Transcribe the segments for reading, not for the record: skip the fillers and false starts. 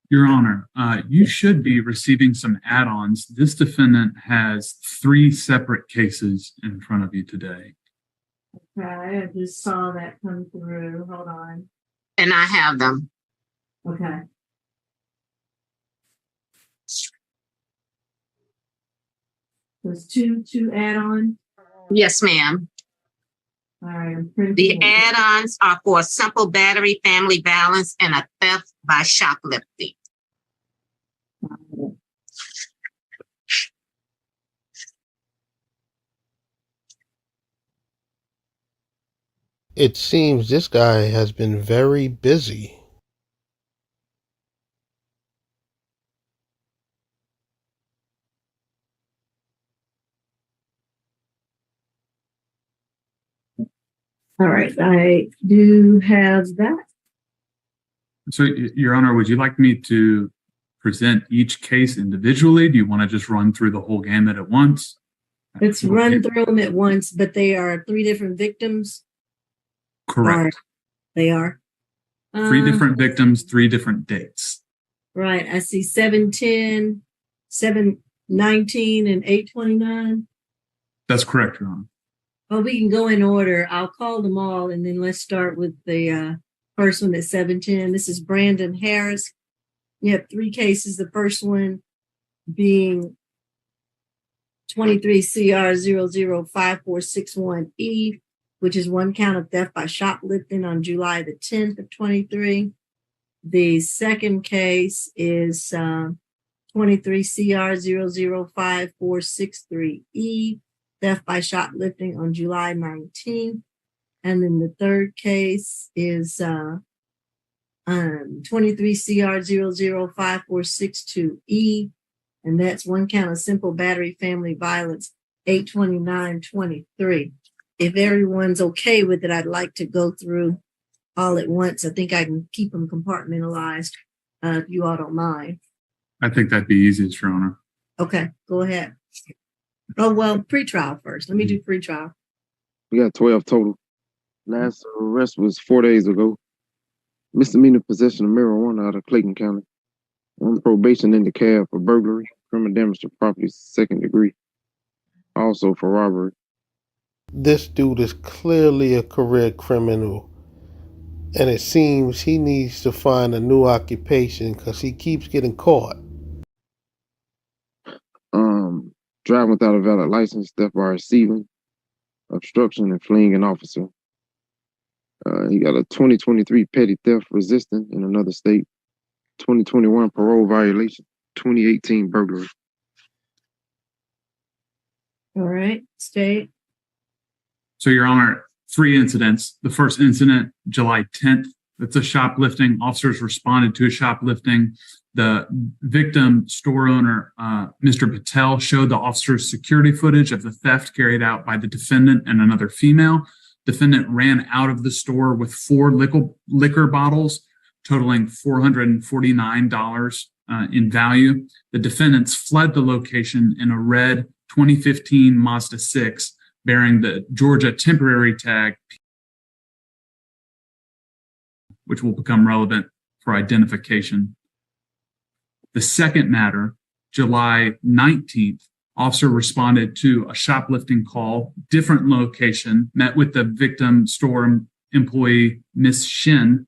Your Honor, you should be receiving some add-ons. This defendant has 3 separate cases in front of you today. Okay, I just saw that come through. Hold on. And I have them. Okay. There's two add-ons. Yes, ma'am. All right, I'm printing The it. add-ons are for simple battery, family violence, and a theft by shoplifting. It seems this guy has been very busy. All right, I do have that. So, Your Honor, would you like me to present each case individually? Do you want to just run through the whole gamut at once? Let's run through them at once, but they are 3 different victims. Correct. They are. 3 different victims, 3 different dates. Right, I see 7/10, 7/19, and 8/29. That's correct, Your Honor. Well, we can go in order. I'll call them all, and then let's start with the first one at 7/10. This is Brandon Harris. You have 3 cases. The first one being 23 CR 005461E, which is 1 count of theft by shoplifting on July the 10th of 23. The second case is 23 CR 005463E, theft by shoplifting on July 19th. And then the third case is 23 CR 005462E, and that's 1 count of simple battery, family violence, 8/29/23. If everyone's okay with it, I'd like to go through all at once. I think I can keep them compartmentalized, if you all don't mind. I think that'd be easiest, Your Honor. Okay, go ahead. Oh, well, pretrial first. Let me do pretrial. We got 12 total. Last arrest was 4 days ago. Misdemeanor possession of marijuana out of Clayton County. On probation in the cab for burglary, criminal damage to property, 2nd degree. Also for robbery. This dude is clearly a career criminal, and it seems he needs to find a new occupation because he keeps getting caught. Driving without a valid license, theft by receiving, obstruction, and fleeing an officer. He got a 2023 petty theft resisting in another state, 2021 parole violation, 2018 burglary. All right, state. So, Your Honor, 3 incidents. The first incident, July 10th. It's a shoplifting. Officers responded to a shoplifting. The victim store owner, Mr. Patel, showed the officers security footage of the theft carried out by the defendant and another female. Defendant ran out of the store with 4 liquor bottles totaling $449 in value. The defendants fled the location in a red 2015 Mazda 6 bearing the Georgia temporary tag, which will become relevant for identification. The second matter, July 19th, officer responded to a shoplifting call, different location, met with the victim store employee, Miss Shin.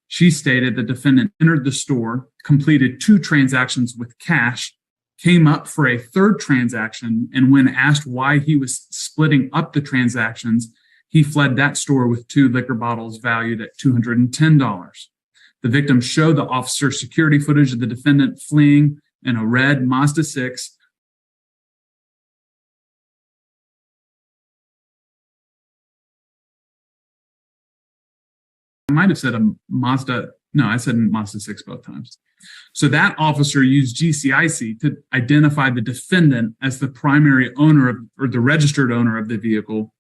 She stated the defendant entered the store, completed 2 transactions with cash, came up for a 3rd transaction, and when asked why he was splitting up the transactions, he fled that store with 2 liquor bottles valued at $210. The victim showed the officer security footage of the defendant fleeing in a red Mazda 6. I might have said a Mazda. No, I said Mazda 6 both times. So that officer used GCIC to identify the defendant as the primary owner of, or the registered owner of the vehicle,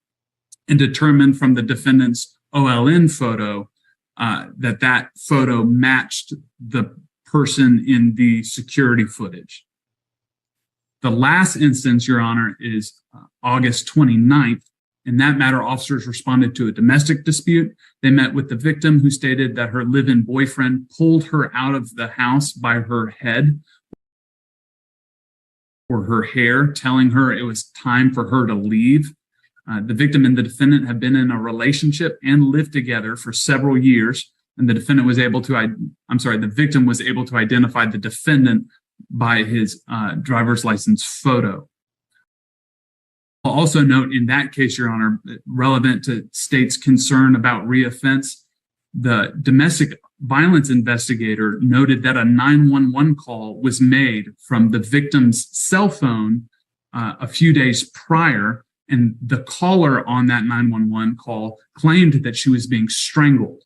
and determined from the defendant's OLN photo that photo matched the person in the security footage. The last instance, Your Honor, is August 29th, In that matter, officers responded to a domestic dispute. They met with the victim, who stated that her live-in boyfriend pulled her out of the house by her head or her hair, telling her it was time for her to leave. The victim and the defendant have been in a relationship and lived together for several years, and the victim was able to identify the defendant by his driver's license photo. I'll also note in that case, Your Honor, relevant to state's concern about reoffense, the domestic violence investigator noted that a 911 call was made from the victim's cell phone a few days prior, and the caller on that 911 call claimed that she was being strangled.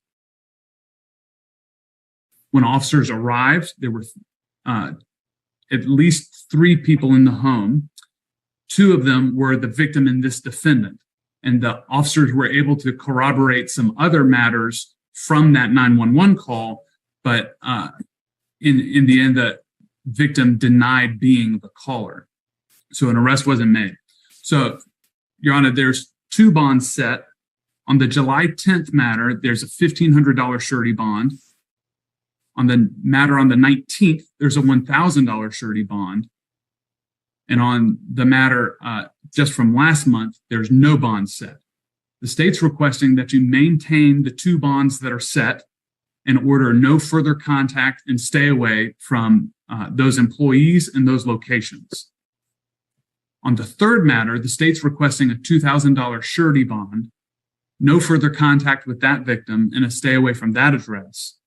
When officers arrived, there were at least 3 people in the home. 2 of them were the victim and this defendant, and the officers were able to corroborate some other matters from that 911 call, but in the end, the victim denied being the caller, so an arrest wasn't made. So, Your Honor, there's 2 bonds set. On the July 10th matter, there's a $1,500 surety bond. On the matter on the 19th, there's a $1,000 surety bond. And on the matter just from last month, there's no bond set. The state's requesting that you maintain the 2 bonds that are set and order no further contact and stay away from those employees and those locations. On the 3rd matter, the state's requesting a $2,000 surety bond, no further contact with that victim, and a stay away from that address.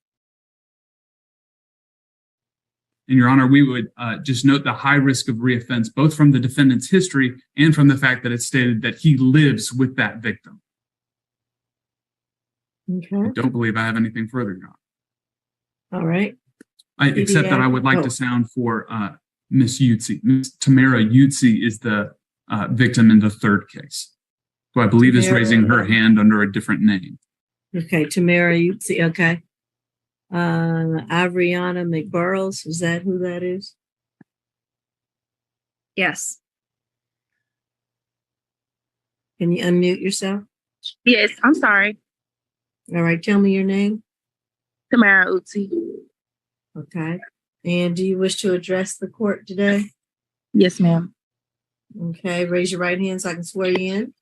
And Your Honor, we would just note the high risk of reoffense, both from the defendant's history and from the fact that it's stated that he lives with that victim. Okay. I don't believe I have anything further, Your Honor. All right. Except that I would like to sound for Miss Utsi. Miss Tamara Utsi is the victim in the 3rd case, who I believe is raising her hand under a different name. Okay, Tamara Utsi. Okay. Avriana McBurrows, is that who that is? Yes. Can you unmute yourself? Yes, I'm sorry. All right, tell me your name. Tamara Uzi. Okay. And do you wish to address the court today? Yes, ma'am. Okay, raise your right hand so I can swear you in.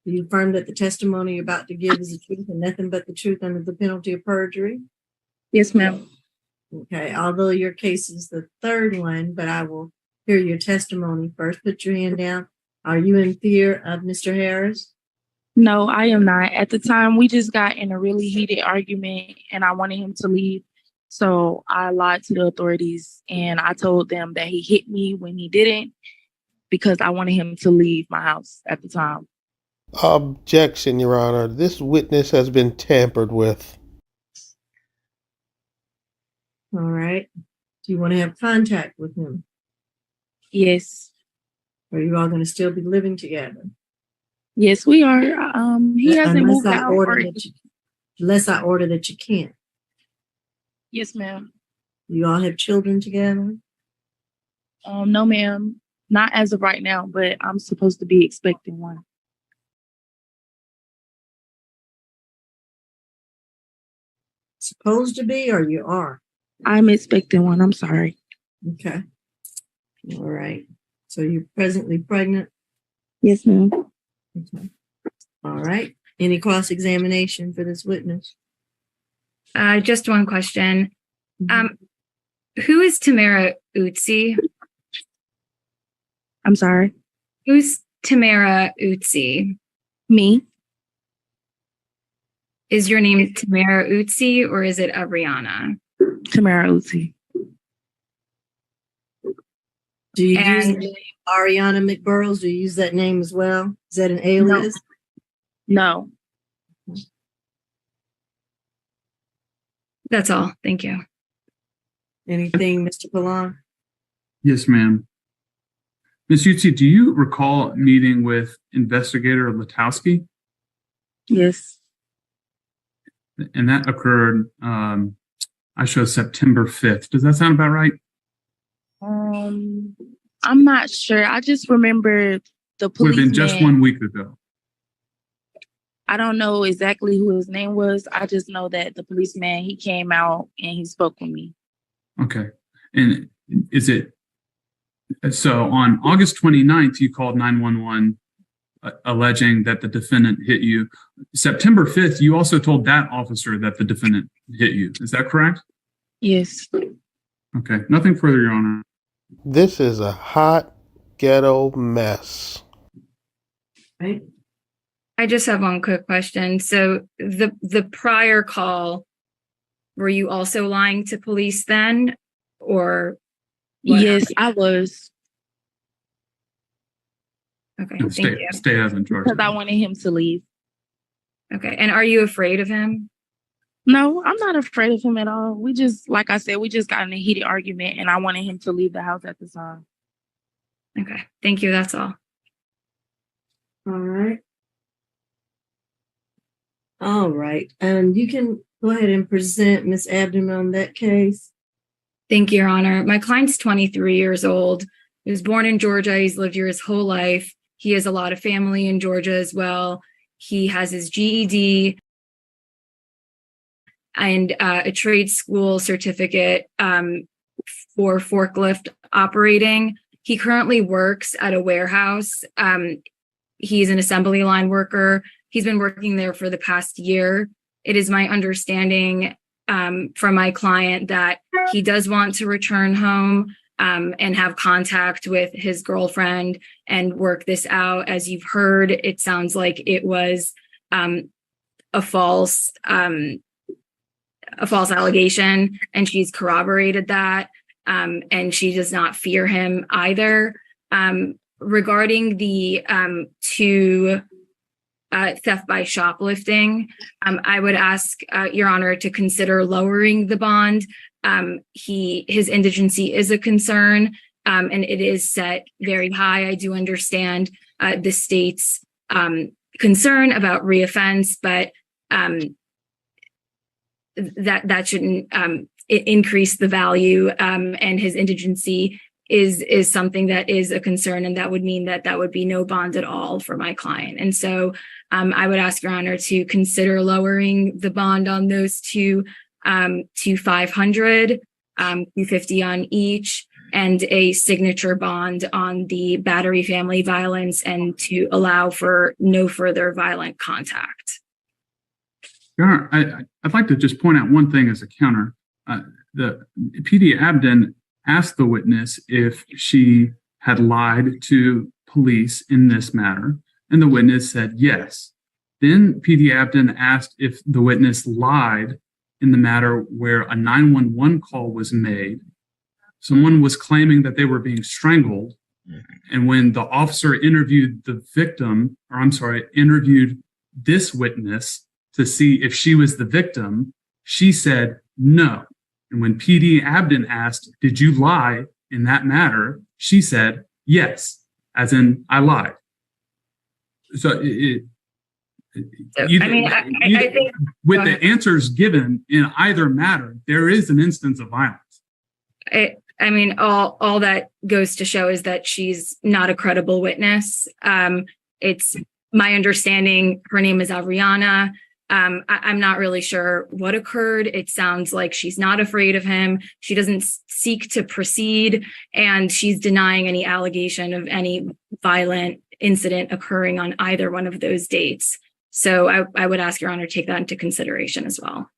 Do you affirm that the testimony you're about to give is the truth and nothing but the truth under the penalty of perjury? Yes, ma'am. Okay, although your case is the 3rd one, but I will hear your testimony first. Put your hand down. Are you in fear of Mr. Harris? No, I am not. At the time, we just got in a really heated argument and I wanted him to leave. So I lied to the authorities and I told them that he hit me when he didn't because I wanted him to leave my house at the time. Objection, Your Honor. This witness has been tampered with. All right. Do you want to have contact with him? Yes. Or are you all going to still be living together? Yes, we are. He hasn't moved out. Unless I order that you can't. Yes, ma'am. You all have children together? No, ma'am. Not as of right now, but I'm supposed to be expecting one. Supposed to be, or you are? I'm expecting one. I'm sorry. Okay. All right. So you're presently pregnant? Yes, ma'am. Okay. All right. Any cross-examination for this witness? Just one question. Who is Tamara Utsi? I'm sorry. Who's Tamara Utsi? Me. Is your name Tamara Utsi or is it Avriana? Tamara Utsi. Do you use the name Ariana McBurrows? Do you use that name as well? Is that an alias? No. That's all. Thank you. Anything, Mr. Pallon? Yes, ma'am. Ms. Utsi, do you recall meeting with Investigator Latowski? Yes. And that occurred, I show September 5th. Does that sound about right? I'm not sure. I just remember the Would have been just policeman, 1 week ago. I don't know exactly who his name was. I just know that the policeman, he came out and he spoke with me. Okay. And is it, so on August 29th, you called 911 alleging that the defendant hit you. September 5th, you also told that officer that the defendant hit you. Is that correct? Yes. Okay. Nothing further, Your Honor. This is a hot ghetto mess. Right? I just have one quick question. So the prior call, were you also lying to police then, or what Yes, happened? I was, Okay, No, thank you. State has in charge. because I wanted him to leave. Okay, and are you afraid of him? No, I'm not afraid of him at all. We just, like I said, we just got in a heated argument and I wanted him to leave the house at the time. Okay, thank you. That's all. All right. All right. And you can go ahead and present Ms. Abden on that case. Thank you, Your Honor. My client's 23 years old. He was born in Georgia. He's lived here his whole life. He has a lot of family in Georgia as well. He has his GED and a trade school certificate for forklift operating. He currently works at a warehouse. He's an assembly line worker. He's been working there for the past year. It is my understanding from my client that he does want to return home and have contact with his girlfriend and work this out. As you've heard, it sounds like it was a false allegation, and she's corroborated that, and she does not fear him either. Regarding the two theft by shoplifting, I would ask Your Honor to consider lowering the bond. His indigency is a concern, and it is set very high. I do understand the state's concern about reoffense, but that shouldn't increase the value, and his indigency is something that is a concern, and that would mean that would be no bond at all for my client. And so I would ask Your Honor to consider lowering the bond on those two to 500, 250 on each, and a signature bond on the battery family violence, and to allow for no further violent contact. Your Honor, I'd like to just point out one thing as a counter. The PD Abden asked the witness if she had lied to police in this matter, and the witness said yes. Then PD Abden asked if the witness lied in the matter where a 911 call was made. Someone was claiming that they were being strangled, and when the officer interviewed interviewed this witness to see if she was the victim, she said no. And when PD Abden asked, "Did you lie in that matter?" she said yes, as in I lied. So I think with the answers given in either matter, there is an instance of violence. All that goes to show is that she's not a credible witness. It's my understanding her name is Ariana. I'm not really sure what occurred. It sounds like she's not afraid of him. She doesn't seek to proceed, and she's denying any allegation of any violent incident occurring on either one of those dates. So I would ask Your Honor to take that into consideration as well.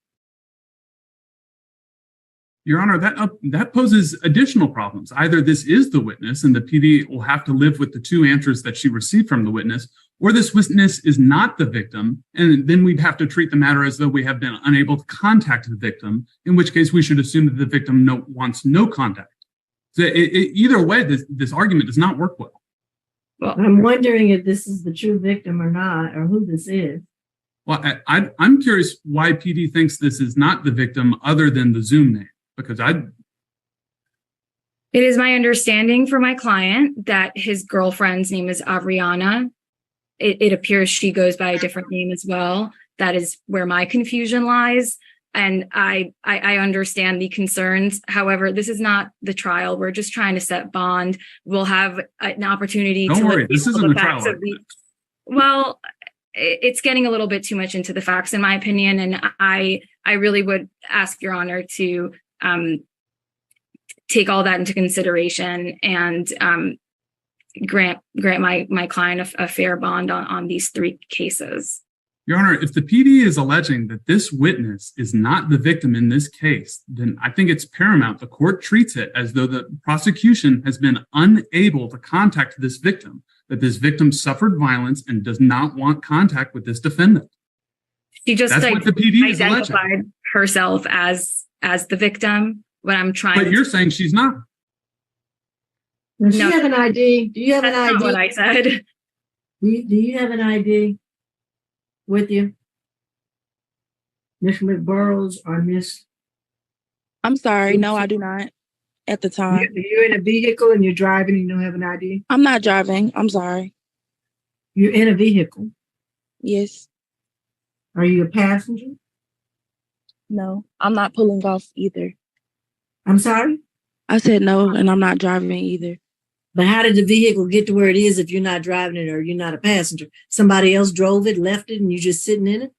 Your Honor, that poses additional problems. Either this is the witness and the PD will have to live with the two answers that she received from the witness, or this witness is not the victim, and then we'd have to treat the matter as though we have been unable to contact the victim, in which case we should assume that the victim wants no contact. So either way, this argument does not work well. Well, I'm wondering if this is the true victim or not, or who this is. Well, I'm curious why PD thinks this is not the victim other than the Zoom name, because It is my understanding for my client that his girlfriend's name is Ariana. It appears she goes by a different name as well. That is where my confusion lies. And I understand the concerns. However, this is not the trial. We're just trying to set bond. We'll have an opportunity Don't to worry, look this at isn't the a trial facts of the. argument. Well, it's getting a little bit too much into the facts, in my opinion, and I really would ask Your Honor to take all that into consideration and grant my client a fair bond on these 3 cases. Your Honor, if the PD is alleging that this witness is not the victim in this case, then I think it's paramount the court treats it as though the prosecution has been unable to contact this victim, that this victim suffered violence and does not want contact with this defendant. She just That's what the PD is alleging. identified herself as the victim. What I'm trying But you're saying she's not. Does she No. have an ID? Do you have an That's not what ID? I said. Do you have an ID with you? Miss McBurrows or Miss? I'm sorry. No, I do not at the time. You're in a vehicle and you're driving and you don't have an ID? I'm not driving. I'm sorry. You're in a vehicle. Yes. Are you a passenger? No, I'm not pulling off either. I'm sorry? I said no, and I'm not driving either. But how did the vehicle get to where it is if you're not driving it or you're not a passenger? Somebody else drove it, left it, and you're just sitting in it?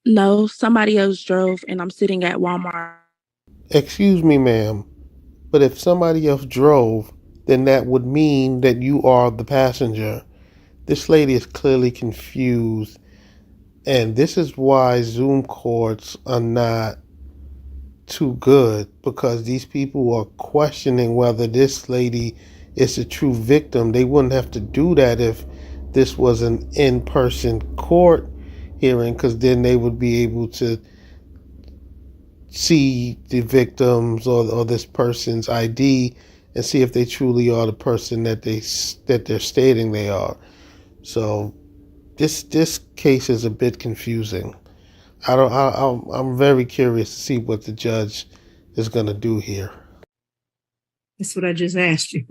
No, somebody else drove, and I'm sitting at Walmart. Excuse me, ma'am, but if somebody else drove, then that would mean that you are the passenger. This lady is clearly confused, and this is why Zoom courts are not too good, because these people are questioning whether this lady is a true victim. They wouldn't have to do that if this was an in-person court hearing, because then they would be able to see the victims or this person's ID and see if they truly are the person that they're stating they are. So this case is a bit confusing. I'm very curious to see what the judge is going to do here. That's what I just asked you.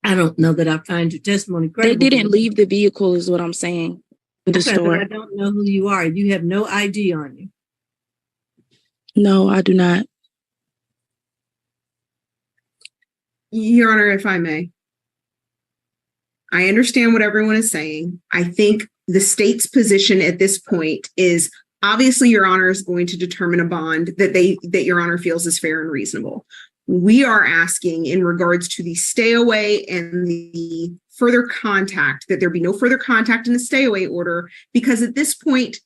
I don't know that I find your testimony credible. They didn't leave the vehicle, is what I'm saying. The Okay, but store. I don't know who you are. You have no ID on you. No, I do not. Your Honor, if I may. I understand what everyone is saying. I think the state's position at this point is obviously Your Honor is going to determine a bond that Your Honor feels is fair and reasonable. We are asking in regards to the stay away and the further contact, that there be no further contact in the stay away order, because at this point,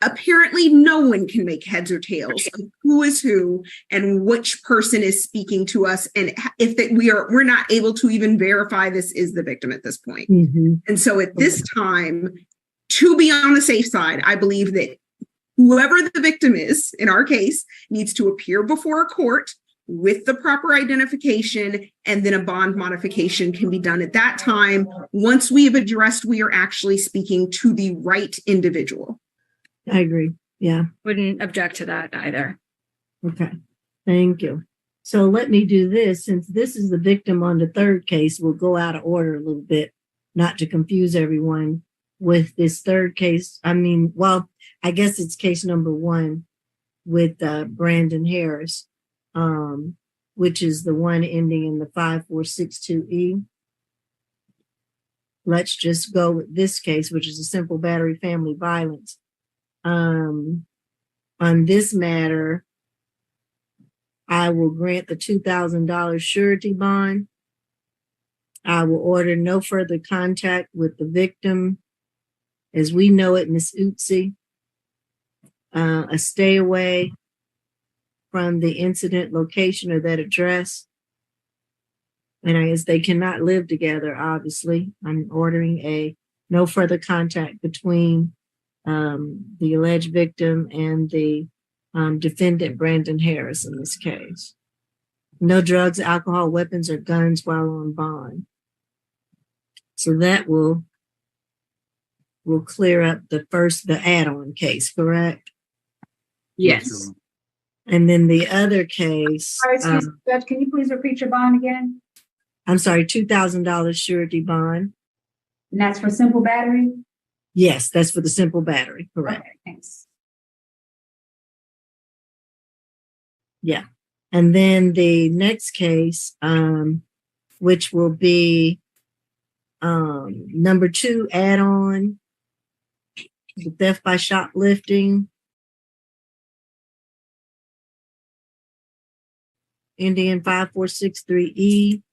apparently no one can make heads or tails of who is who and which person is speaking to us, and if that we're not able to even verify this is the victim at this point. Mm-hmm. And so at this time, to be on the safe side, I believe that whoever the victim is in our case needs to appear before a court with the proper identification, and then a bond modification can be done at that time. Once we have addressed we are actually speaking to the right individual. I agree. Yeah. Wouldn't object to that either. Okay. Thank you. So let me do this. Since this is the victim on the 3rd case, we'll go out of order a little bit, not to confuse everyone with this 3rd case. I guess it's case number 1 with Brandon Harris, which is the one ending in the 5462E. Let's just go with this case, which is a simple battery family violence. On this matter, I will grant the $2,000 surety bond. I will order no further contact with the victim as we know it, Ms. Utsi. A stay away from the incident location or that address. And I guess they cannot live together, obviously. I'm ordering no further contact between the alleged victim and the defendant, Brandon Harris, in this case. No drugs, alcohol, weapons, or guns while on bond. So that will clear up the add-on case, correct? Yes. And then the other case. All right, excuse me, Judge, can you please repeat your bond again? I'm sorry, $2,000 surety bond. And that's for simple battery? Yes, that's for the simple battery, correct. Okay, thanks. Yeah. And then the next case, which will be number 2 add-on, the theft by shoplifting, Indian 5463E,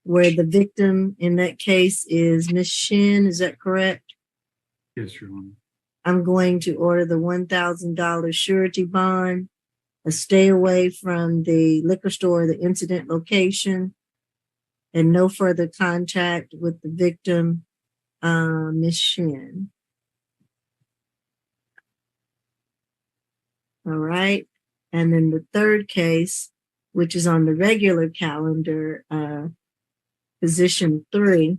where the victim in that case is Miss Shin. Is that correct? Yes, Your Honor. I'm going to order the $1,000 surety bond, a stay away from the liquor store or the incident location, and no further contact with the victim, Miss Shin. All right. And then the third case, which is on the regular calendar, position 3,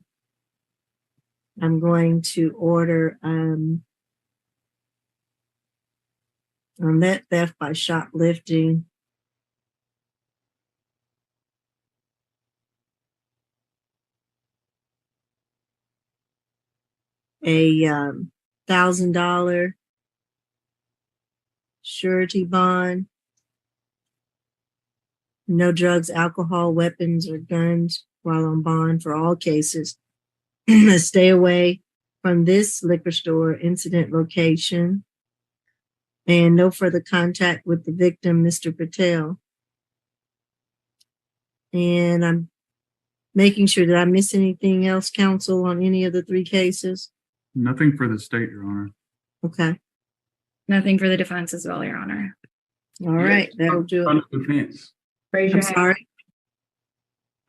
I'm going to order on that theft by shoplifting, a $1,000 surety bond, no drugs, alcohol, weapons, or guns while on bond for all cases. Stay away from this liquor store incident location, and no further contact with the victim, Mr. Patel. And I'm making sure that I miss anything else, counsel, on any of the 3 cases. Nothing for the state, Your Honor. Okay. Nothing for the defense as well, Your Honor. All right. That'll do it. Defense. Raise I'm your hand. sorry.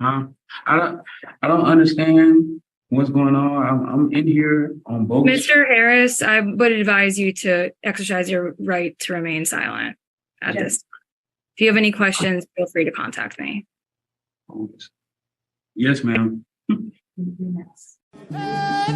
Huh? I don't understand what's going on. I'm in here on both. Mr. Harris, I would advise you to exercise your right to remain silent at Yes. this. If you have any questions, feel free to contact me. Yes, ma'am. Yes. Hey,